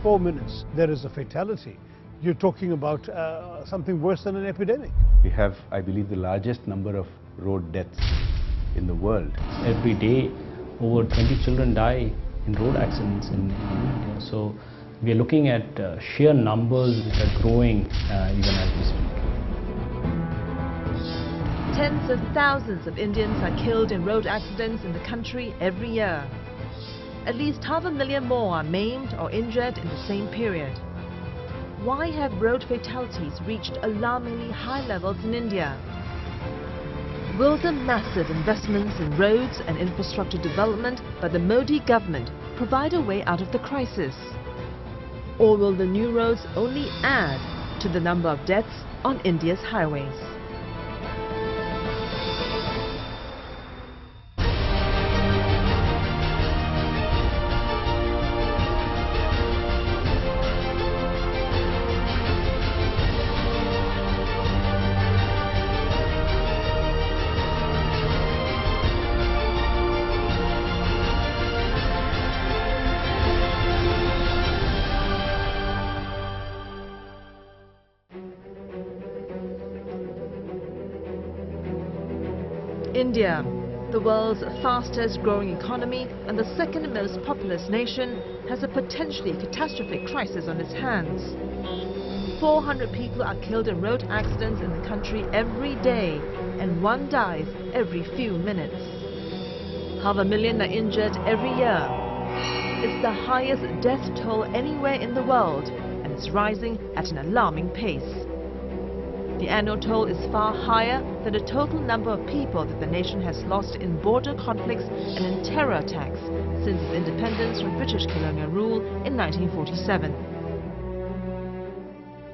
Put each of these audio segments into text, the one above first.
4 minutes there is a fatality. You're talking about something worse than an epidemic. We have, I believe, the largest number of road deaths in the world. Every day, over 20 children die in road accidents in India. So we are looking at sheer numbers which are growing even as we speak. Tens of thousands of Indians are killed in road accidents in the country every year. At least 500,000 more are maimed or injured in the same period. Why have road fatalities reached alarmingly high levels in India? Will the massive investments in roads and infrastructure development by the Modi government provide a way out of the crisis? Or will the new roads only add to the number of deaths on India's highways? India, the world's fastest growing economy and the second most populous nation, has a potentially catastrophic crisis on its hands. 400 people are killed in road accidents in the country every day, and one dies every few minutes. 500,000 are injured every year. It's the highest death toll anywhere in the world, and it's rising at an alarming pace. The annual toll is far higher than the total number of people that the nation has lost in border conflicts and in terror attacks since its independence from British colonial rule in 1947.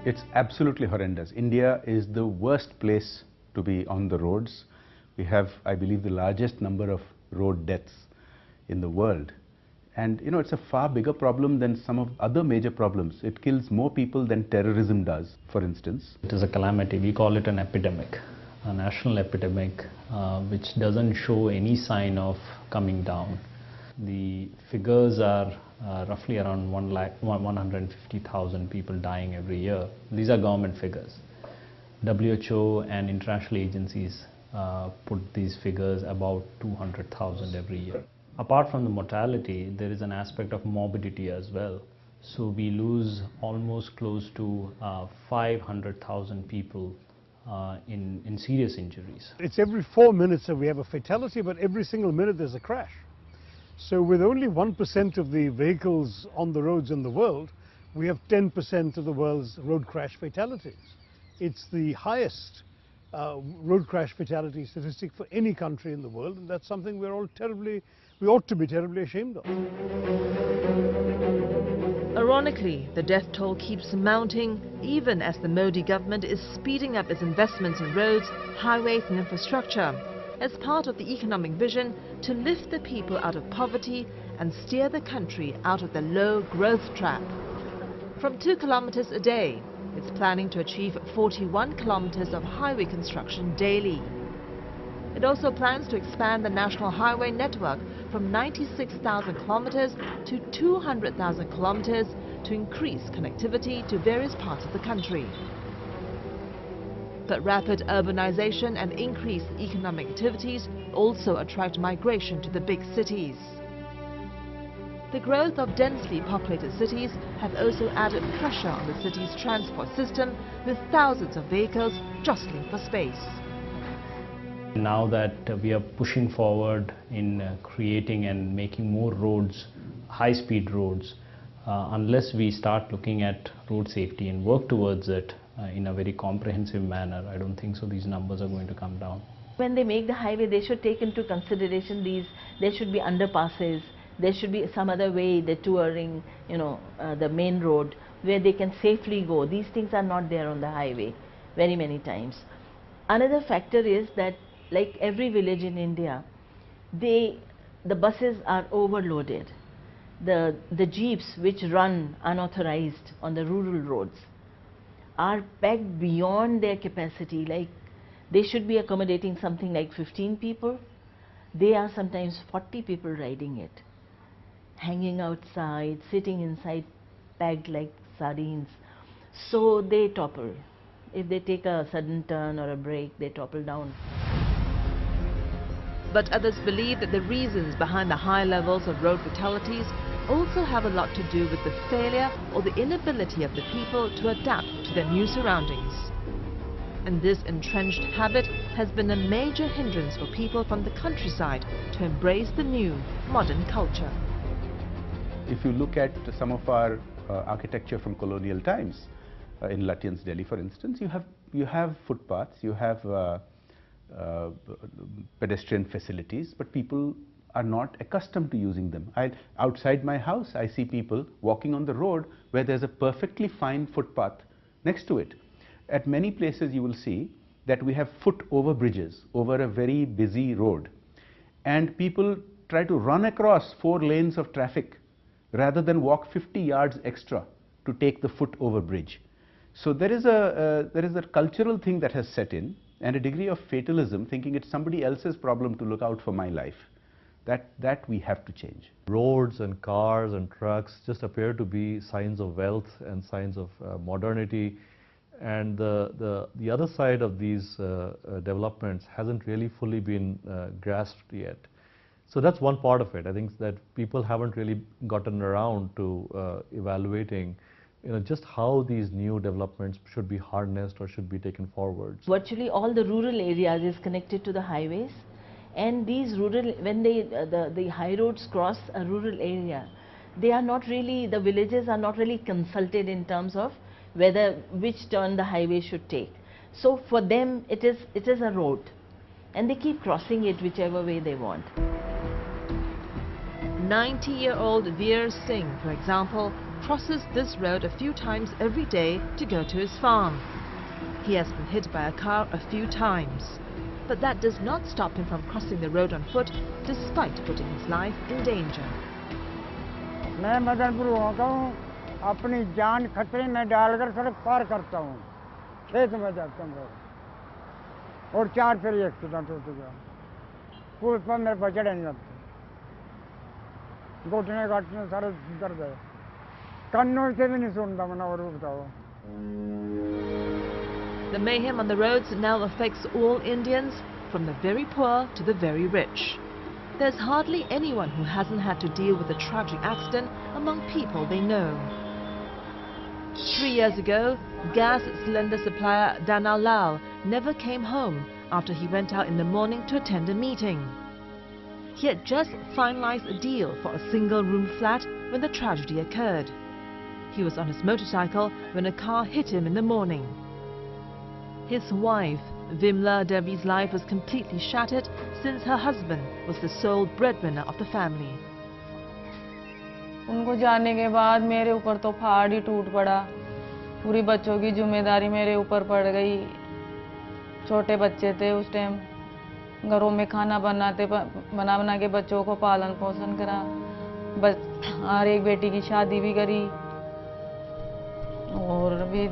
It's absolutely horrendous. India is the worst place to be on the roads. We have, I believe, the largest number of road deaths in the world. And you know, it's a far bigger problem than some of other major problems. It kills more people than terrorism does, for instance. It is a calamity. We call it an epidemic, a national epidemic, which doesn't show any sign of coming down. The figures are roughly around 150,000 people dying every year. These are government figures. WHO and international agencies put these figures about 200,000 every year. Apart from the mortality, there is an aspect of morbidity as well. So we lose almost close to 500,000 people in serious injuries. It's every 4 minutes that we have a fatality, but every single minute there's a crash. So with only 1% of the vehicles on the roads in the world, we have 10% of the world's road crash fatalities. It's the highest road crash fatality statistic for any country in the world, and that's something we ought to be terribly ashamed of. Ironically, the death toll keeps mounting even as the Modi government is speeding up its investments in roads, highways and infrastructure as part of the economic vision to lift the people out of poverty and steer the country out of the low growth trap. From 2 kilometers a day, it's planning to achieve 41 kilometers of highway construction daily. It also plans to expand the national highway network from 96,000 kilometers to 200,000 kilometers to increase connectivity to various parts of the country. But rapid urbanization and increased economic activities also attract migration to the big cities. The growth of densely populated cities have also added pressure on the city's transport system, with thousands of vehicles jostling for space. Now that we are pushing forward in creating and making more roads, high-speed roads, unless we start looking at road safety and work towards it in a very comprehensive manner, I don't think so these numbers are going to come down. When they make the highway, they should take into consideration there should be underpasses, there should be some other way, the touring, the main road where they can safely go. These things are not there on the highway very many times. Another factor is that, like every village in India, the buses are overloaded. The jeeps which run unauthorized on the rural roads are packed beyond their capacity. Like they should be accommodating something like 15 people. They are sometimes 40 people riding it, hanging outside, sitting inside pegged like sardines. So they topple. If they take a sudden turn or a break, they topple down. But others believe that the reasons behind the high levels of road fatalities also have a lot to do with the failure or the inability of the people to adapt to their new surroundings. And this entrenched habit has been a major hindrance for people from the countryside to embrace the new, modern culture. If you look at some of our architecture from colonial times, in Lutyens, Delhi, for instance, you have footpaths, you have pedestrian facilities, but people are not accustomed to using them. Outside my house, I see people walking on the road where there's a perfectly fine footpath next to it. At many places you will see that we have foot over bridges over a very busy road, and people try to run across 4 lanes of traffic rather than walk 50 yards extra to take the foot over bridge. So there is a cultural thing that has set in, and a degree of fatalism, thinking it's somebody else's problem to look out for my life. That we have to change. Roads and cars and trucks just appear to be signs of wealth and signs of modernity, and the other side of these developments hasn't really fully been grasped yet. So that's one part of it. I think that people haven't really gotten around to evaluating just how these new developments should be harnessed or should be taken forward. Virtually all the rural areas is connected to the highways, and these rural, when the high roads cross a rural area, they are not really, the villages are not really consulted in terms of which turn the highway should take. So for them it is a road, and they keep crossing it whichever way they want. 90-year-old Veer Singh, for example, crosses this road a few times every day to go to his farm. He has been hit by a car a few times, but that does not stop him from crossing the road on foot despite putting his life in danger. मैं मदनपुर होता हूँ, अपनी जान खतरे में डालकर सड़क पार करता हूँ, खेत में जाता हूँ और 4 फेरी एक्सीडेंट हो चुका। पुल पर मेरे पर चढ़े नहीं जाते, घुटने घाटने सारे दर्द है, कानों से भी नहीं सुनता मैं, और बताओ। The mayhem on the roads now affects all Indians, from the very poor to the very rich. There's hardly anyone who hasn't had to deal with a tragic accident among people they know. 3 years ago, gas cylinder supplier Dana Lal never came home after he went out in the morning to attend a meeting. He had just finalized a deal for a single-room flat when the tragedy occurred. He was on his motorcycle when a car hit him in the morning. His wife, Vimla Devi's life was completely shattered since her husband was the sole breadwinner of the family. उनको जाने के बाद मेरे ऊपर तो पहाड़ ही टूट पड़ा, पूरी बच्चों की जिम्मेदारी मेरे ऊपर पड़ गई। छोटे बच्चे थे उस टाइम, घरों में खाना बना के बच्चों को पालन पोषण करा, हर एक बेटी की शादी भी करी, और अभी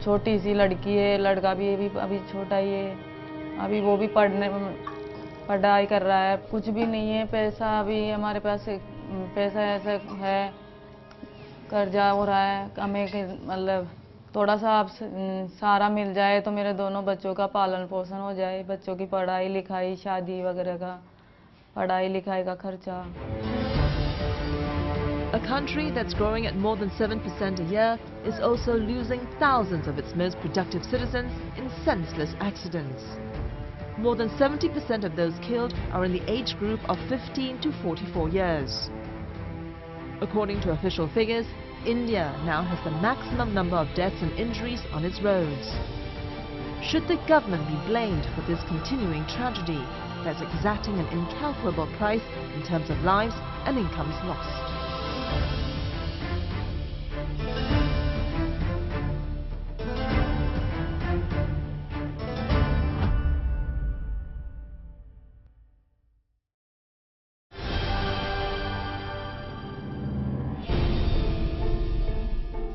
छोटी सी लड़की है, लड़का भी अभी छोटा ही है, अभी वो भी पढ़ाई कर रहा है। कुछ भी नहीं है पैसा, अभी हमारे पास पैसा ऐसा है, कर्जा हो रहा है, हमें मतलब थोड़ा सा आप सहारा मिल जाए तो मेरे दोनों बच्चों का पालन पोषण हो जाए, बच्चों की पढ़ाई लिखाई, शादी वगैरह का, पढ़ाई लिखाई का खर्चा। A country that's growing at more than 7% a year is also losing thousands of its most productive citizens in senseless accidents. More than 70% of those killed are in the age group of 15 to 44 years. According to official figures, India now has the maximum number of deaths and injuries on its roads. Should the government be blamed for this continuing tragedy that's exacting an incalculable price in terms of lives and incomes lost?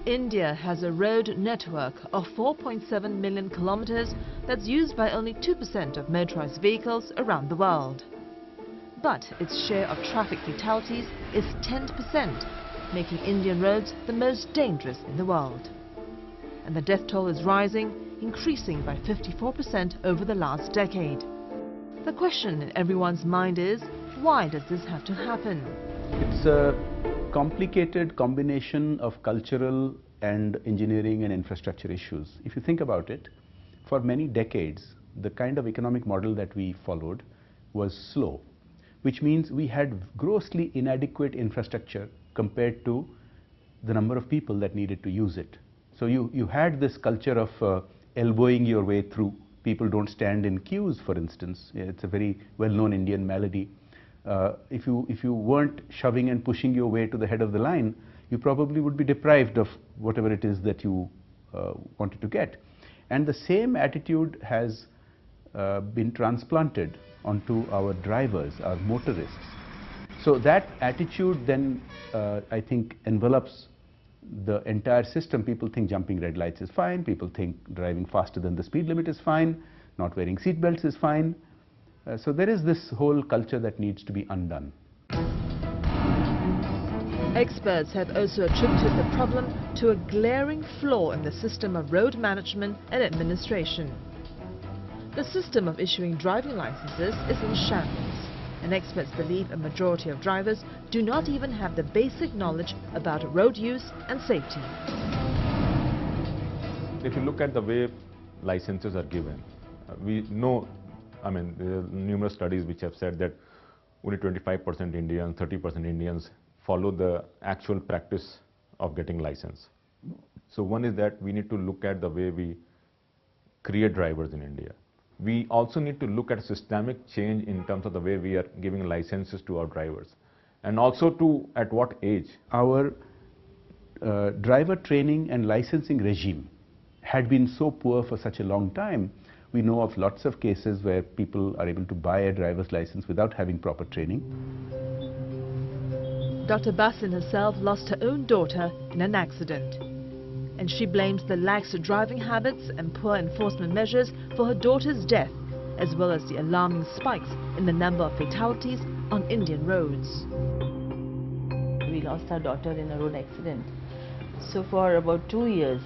India has a road network of 4.7 million kilometers that's used by only 2% of motorized vehicles around the world. But its share of traffic fatalities is 10%, making Indian roads the most dangerous in the world. And the death toll is rising, increasing by 54% over the last decade. The question in everyone's mind is, why does this have to happen? It's a complicated combination of cultural and engineering and infrastructure issues. If you think about it, for many decades, the kind of economic model that we followed was slow, which means we had grossly inadequate infrastructure compared to the number of people that needed to use it. So you had this culture of elbowing your way through. People don't stand in queues, for instance. It's a very well-known Indian malady. If you weren't shoving and pushing your way to the head of the line, you probably would be deprived of whatever it is that you wanted to get. And the same attitude has been transplanted onto our drivers, our motorists. So that attitude then, I think, envelops the entire system. People think jumping red lights is fine, people think driving faster than the speed limit is fine, not wearing seat belts is fine. So there is this whole culture that needs to be undone. Experts have also attributed the problem to a glaring flaw in the system of road management and administration. The system of issuing driving licenses is in shambles, and experts believe a majority of drivers do not even have the basic knowledge about road use and safety. If you look at the way licenses are given, we know, there are numerous studies which have said that only 25% Indians, 30% Indians follow the actual practice of getting license. So one is that we need to look at the way we create drivers in India. We also need to look at a systemic change in terms of the way we are giving licenses to our drivers, and also to at what age. Our driver training and licensing regime had been so poor for such a long time. We know of lots of cases where people are able to buy a driver's license without having proper training. Dr. Basin herself lost her own daughter in an accident, and she blames the lax driving habits and poor enforcement measures for her daughter's death, as well as the alarming spikes in the number of fatalities on Indian roads. We lost our daughter in a road accident. So for about 2 years,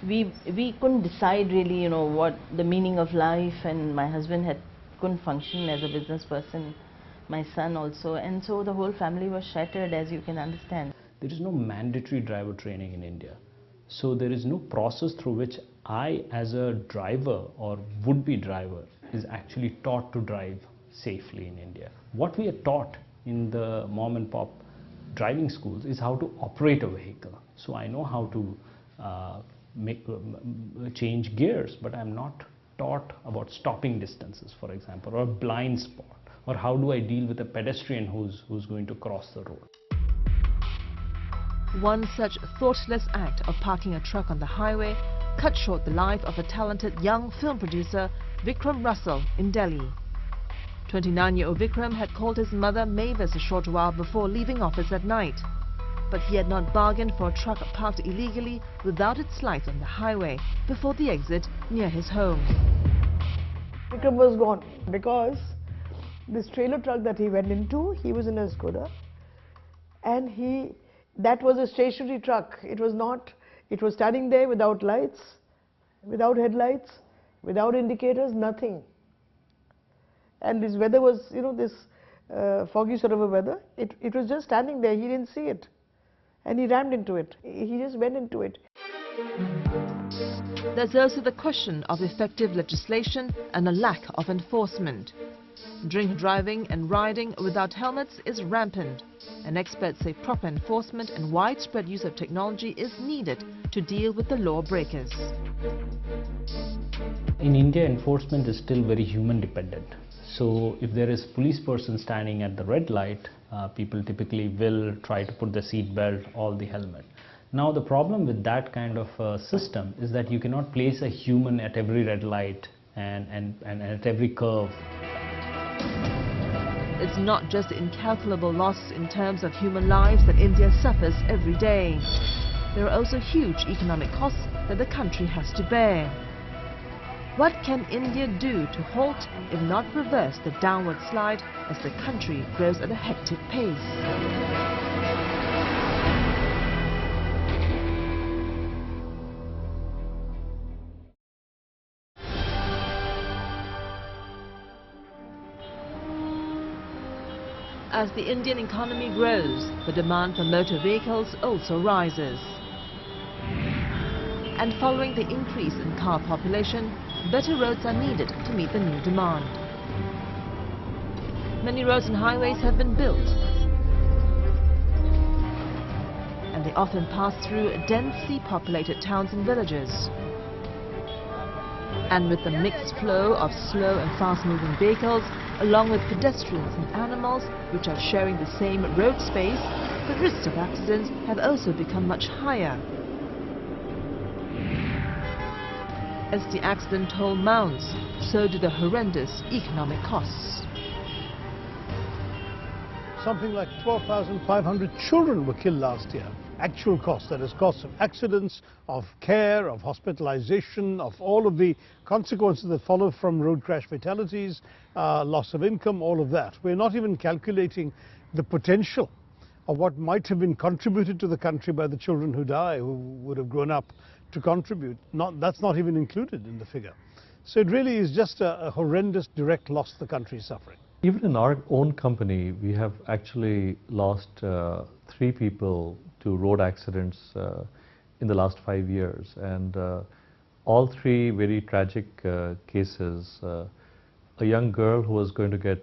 we couldn't decide really, what the meaning of life, and my husband couldn't function as a business person, my son also, and so the whole family was shattered, as you can understand. There is no mandatory driver training in India. So there is no process through which I, as a driver or would-be driver, is actually taught to drive safely in India. What we are taught in the mom and pop driving schools is how to operate a vehicle. So I know how to change gears, but I'm not taught about stopping distances, for example, or a blind spot, or how do I deal with a pedestrian who's going to cross the road. One such thoughtless act of parking a truck on the highway cut short the life of a talented young film producer, Vikram Russell, in Delhi. 29-year-old Vikram had called his mother Mavis a short while before leaving office at night. But he had not bargained for a truck parked illegally without its lights on the highway before the exit near his home. Vikram was gone because this trailer truck that he went into, he was in a Skoda, and that was a stationary truck. It was standing there without lights, without headlights, without indicators, nothing. And this weather was, this foggy sort of a weather. It was just standing there, he didn't see it. And he rammed into it. He just went into it. There's also the question of effective legislation and a lack of enforcement. Drink driving and riding without helmets is rampant, and experts say proper enforcement and widespread use of technology is needed to deal with the law breakers. In India, enforcement is still very human dependent. So if there is a police person standing at the red light, people typically will try to put the seat belt or the helmet. Now the problem with that kind of system is that you cannot place a human at every red light and at every curve. It's not just the incalculable loss in terms of human lives that India suffers every day. There are also huge economic costs that the country has to bear. What can India do to halt, if not reverse, the downward slide as the country grows at a hectic pace? As the Indian economy grows, the demand for motor vehicles also rises. And following the increase in car population, better roads are needed to meet the new demand. Many roads and highways have been built, and they often pass through densely populated towns and villages. And with the mixed flow of slow and fast-moving vehicles, along with pedestrians and animals which are sharing the same road space, the risks of accidents have also become much higher. As the accident toll mounts, so do the horrendous economic costs. Something like 12,500 children were killed last year. Actual costs, that is costs of accidents, of care, of hospitalization, of all of the consequences that follow from road crash fatalities, loss of income, all of that. We're not even calculating the potential of what might have been contributed to the country by the children who die, who would have grown up to contribute. That's not even included in the figure. So it really is just a horrendous direct loss the country is suffering. Even in our own company, we have actually lost 3 people to road accidents in the last 5 years, and all 3 very tragic cases. A young girl who was going to get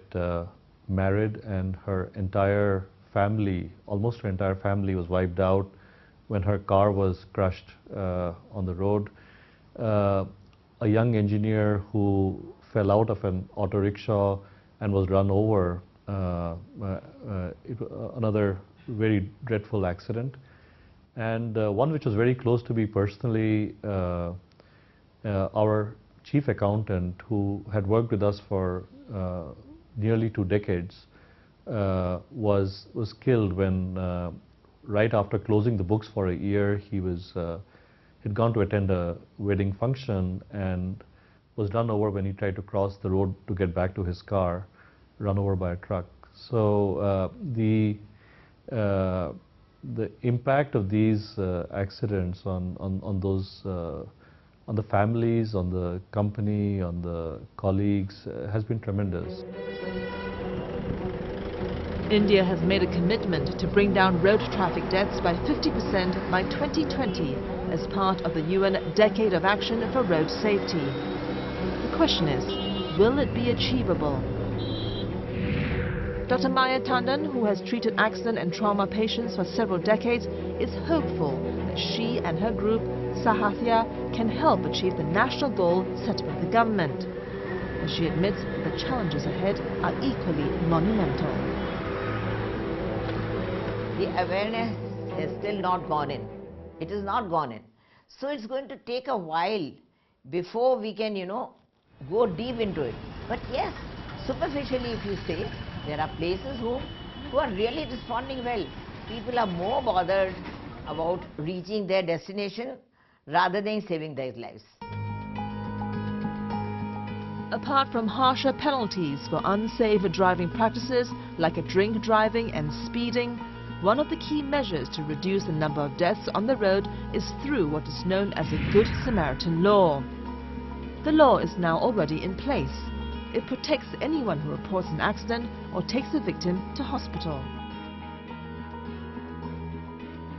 married, and her entire family, almost her entire family, was wiped out when her car was crushed on the road. A young engineer who fell out of an auto rickshaw and was run over, another very dreadful accident. And one which was very close to me personally, our chief accountant, who had worked with us for nearly 2 decades, was killed when right after closing the books for a year, he'd gone to attend a wedding function and was run over when he tried to cross the road to get back to his car, run over by a truck. So the impact of these accidents on those on the families, on the company, on the colleagues has been tremendous. India has made a commitment to bring down road traffic deaths by 50% by 2020 as part of the UN Decade of Action for Road Safety. The question is, will it be achievable? Dr. Maya Tandon, who has treated accident and trauma patients for several decades, is hopeful that she and her group, Sahathya, can help achieve the national goal set by the government. But she admits that the challenges ahead are equally monumental. The awareness has still not gone in. It is not gone in. So it's going to take a while before we can, go deep into it. But yes, superficially if you say, there are places who are really responding well. People are more bothered about reaching their destination rather than saving their lives. Apart from harsher penalties for unsafe driving practices like drink driving and speeding, one of the key measures to reduce the number of deaths on the road is through what is known as a Good Samaritan law. The law is now already in place. It protects anyone who reports an accident or takes the victim to hospital.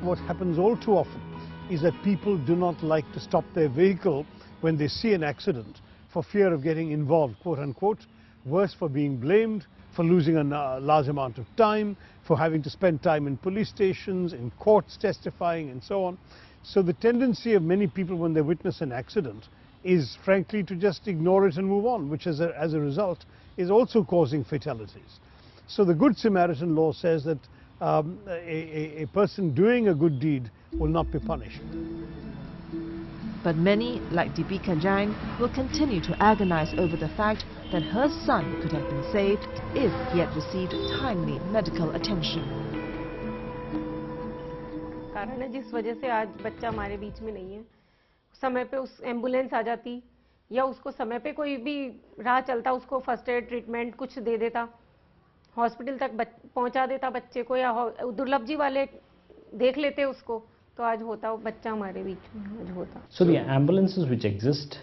What happens all too often is that people do not like to stop their vehicle when they see an accident for fear of getting involved, quote unquote, worse, for being blamed, for losing a large amount of time, for having to spend time in police stations, in courts testifying and so on. So the tendency of many people when they witness an accident is frankly to just ignore it and move on, which as a result is also causing fatalities. So the Good Samaritan law says that a person doing a good deed will not be punished. But many, like Deepika Jain, will continue to agonize over the fact that her son could have been saved if he had received timely medical attention. कारण है जिस वजह से आज बच्चा हमारे बीच में नहीं है, समय पे उस एम्बुलेंस आ जाती या उसको समय पे कोई भी राह चलता उसको फर्स्ट एड ट्रीटमेंट कुछ दे देता, हॉस्पिटल तक पहुंचा देता बच्चे को, या दुर्लभ जी वाले देख लेते उसको, तो आज होता वो बच्चा हमारे बीच में आज होता. So the ambulances which exist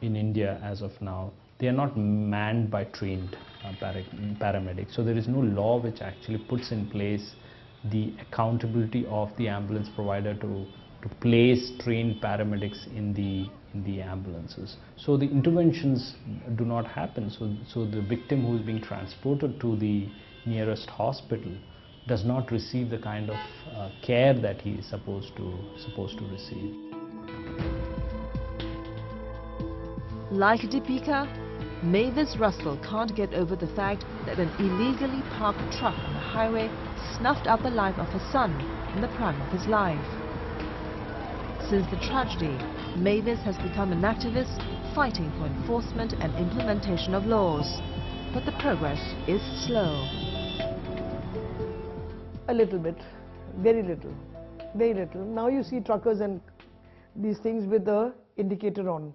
in India as of now, they are not manned by trained paramedics. So there is no law which actually puts in place the accountability of the ambulance provider to place trained paramedics in the ambulances. So the interventions do not happen. So the victim who is being transported to the nearest hospital does not receive the kind of care that he is supposed to receive. Like Deepika, Mavis Russell can't get over the fact that an illegally parked truck on the highway snuffed out the life of her son in the prime of his life. Since the tragedy, Mavis has become an activist fighting for enforcement and implementation of laws. But the progress is slow. A little bit, very little, very little. Now you see truckers and these things with the indicator on,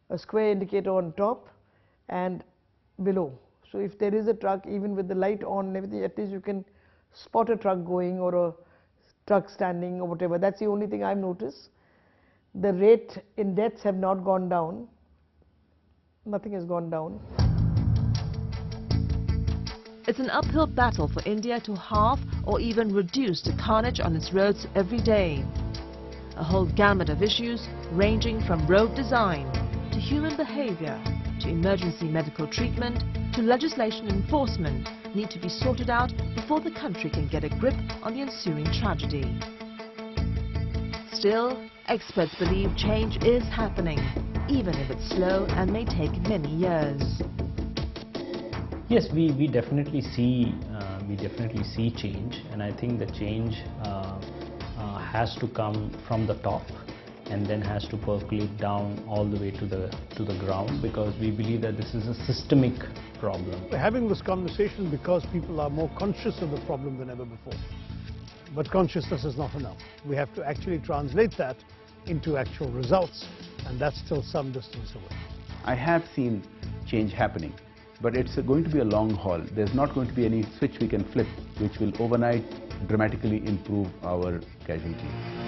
a square indicator on top and below. So if there is a truck, even with the light on and everything, at least you can spot a truck going or a truck standing or whatever. That's the only thing I've noticed. The rate in deaths have not gone down. Nothing has gone down. It's an uphill battle for India to halve or even reduce the carnage on its roads every day. A whole gamut of issues ranging from road design to human behavior to emergency medical treatment to legislation enforcement need to be sorted out before the country can get a grip on the ensuing tragedy. Still, experts believe change is happening, even if it's slow and may take many years. Yes, we definitely see change, and I think the change has to come from the top and then has to percolate down all the way to the ground, because we believe that this is a systemic problem. We're having this conversation because people are more conscious of the problem than ever before. But consciousness is not enough. We have to actually translate that into actual results, and that's still some distance away. I have seen change happening, but it's going to be a long haul. There's not going to be any switch we can flip which will overnight dramatically improve our casualties.